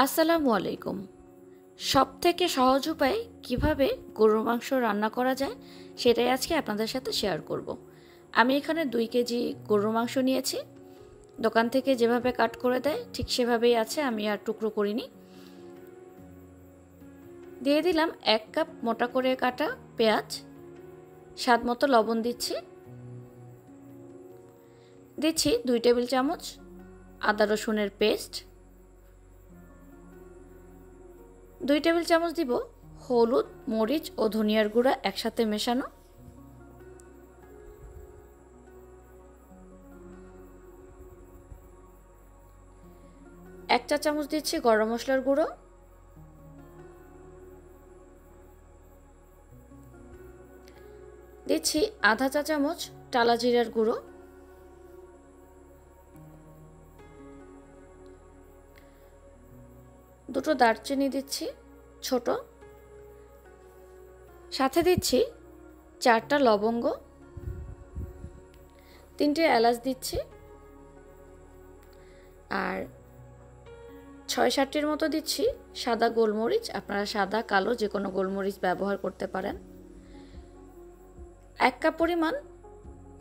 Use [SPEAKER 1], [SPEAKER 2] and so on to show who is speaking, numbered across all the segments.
[SPEAKER 1] আসসালামু আলাইকুম। সবথেকে সহজ উপায়ে কিভাবে গরুর মাংস রান্না করা যায় সেটাই আজকে আপনাদের সাথে শেয়ার করব। আমি এখানে 2 কেজি গরুর মাংস নিয়েছি। দোকান থেকে যেভাবে কাট করে দেয় ঠিক সেভাবেই আছে, আমি আর টুকরো করিনি। দিয়ে দিলাম 1 কাপ মোটা করে কাটা পেঁয়াজ, স্বাদ মতো লবণ দিচ্ছি। 2 টেবিল চামচ আদা রসুনের পেস্ট, 2 টেবিল চামচ দিব হলুদ, মরিচ ও ধনিয়ার গুঁড়া একসাথে মেশানো, 1 চা চামচ দিচ্ছি গরম মশলার গুঁড়ো, দিচ্ছি আধা চা চামচ টালা জিরার গুঁড়ো, দুটো দারচিনি দিচ্ছি ছোট, সাথে দিচ্ছি 4টা লবঙ্গ, 3টে এলাচ দিচ্ছি, আর 6-7টির মতো দিচ্ছি সাদা গোলমরিচ। আপনারা সাদা কালো যে কোনো গোলমরিচ ব্যবহার করতে পারেন। 1 কাপ পরিমাণ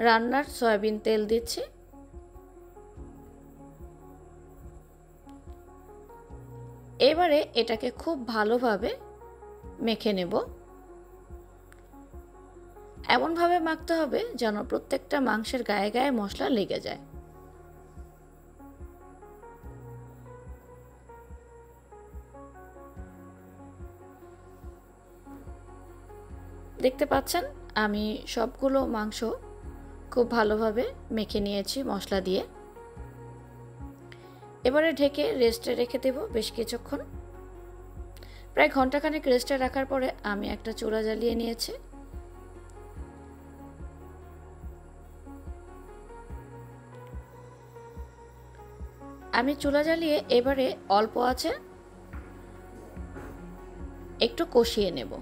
[SPEAKER 1] রান্নার সয়াবিন তেল দিচ্ছি, এবারে এটাকে খুব ভালোভাবে মেখে নেব। এমনভাবে মাখতে হবে যেন প্রত্যেকটা মাংসের গায়ে গায়ে মশলা লেগে যায়। দেখতে পাচ্ছেন আমি সবগুলো মাংস খুব ভালোভাবে মেখে নিয়েছি মশলা দিয়ে। এবারে ঢেকে রেস্টে রেখে দেব বেশ কিছুক্ষণ। প্রায় ঘন্টাখানেক রেস্টে রাখার পরে আমি একটা চুলা জ্বালিয়ে নিয়েছি। আমি চুলা জ্বালিয়ে এবারে অল্প আছে একটু কষিয়ে নেব।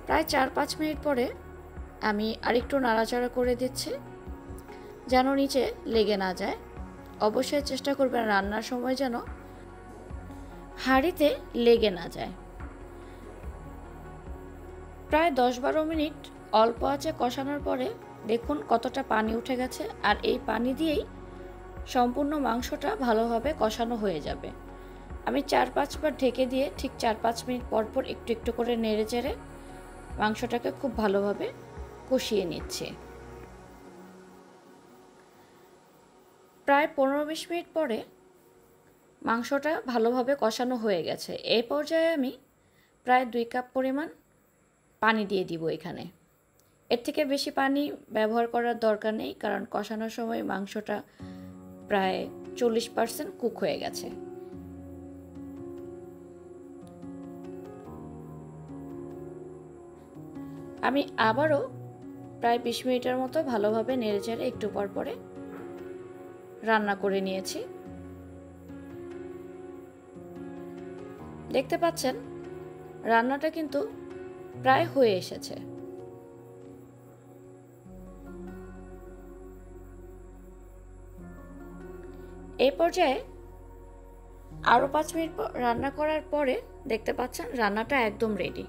[SPEAKER 1] প্রায় 4-5 মিনিট পরে আমি আরেকটু নাড়াচাড়া করে দিচ্ছি যেন নিচে লেগে না যায়। অবশ্যই চেষ্টা করবেন রান্নার সময় যেন হাঁড়িতে লেগে না যায়। প্রায় 10-12 মিনিট অল্প আঁচে কষানোর পরে দেখুন কতটা পানি উঠে গেছে, আর এই পানি দিয়েই সম্পূর্ণ মাংসটা ভালোভাবে কষানো হয়ে যাবে। আমি 4-5 বার ঢেকে দিয়ে ঠিক 4-5 মিনিট পর পর একটু একটু করে নেড়ে চেড়ে মাংসটাকে খুব ভালোভাবে কষিয়ে নিচ্ছি। প্রায় 15-20 মিনিট পরে মাংসটা ভালোভাবে কষানো হয়ে গেছে। এই পর্যায়ে আমি প্রায় 2 কাপ পরিমাণ পানি দিয়ে দিব এখানে। এর থেকে বেশি পানি ব্যবহার করার দরকার নেই, কারণ কষানোর সময় মাংসটা প্রায় 40% কুক হয়ে গেছে। আমি আবারও প্রায় 20 মিনিটের মতো ভালোভাবে নেড়েচেড়ে একটু পর পরে রান্না করে নিয়েছি। দেখতে পাচ্ছেন রান্নাটা কিন্তু প্রায় হয়ে এসেছে। এই পর্যায়ে আরও 5 মিনিট রান্না করার পরে দেখতে পাচ্ছেন রান্নাটা একদম রেডি।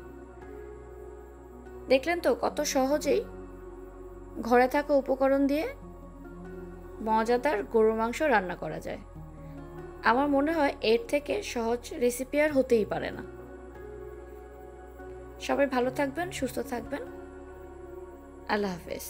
[SPEAKER 1] দেখলেন তো কত সহজেই ঘরে থাকা উপকরণ দিয়ে মজাদার গরুর মাংস রান্না করা যায়। আমার মনে হয় এর থেকে সহজ রেসিপি আর হতেই পারে না। সবাই ভালো থাকবেন, সুস্থ থাকবেন। আল্লাহ হাফেজ।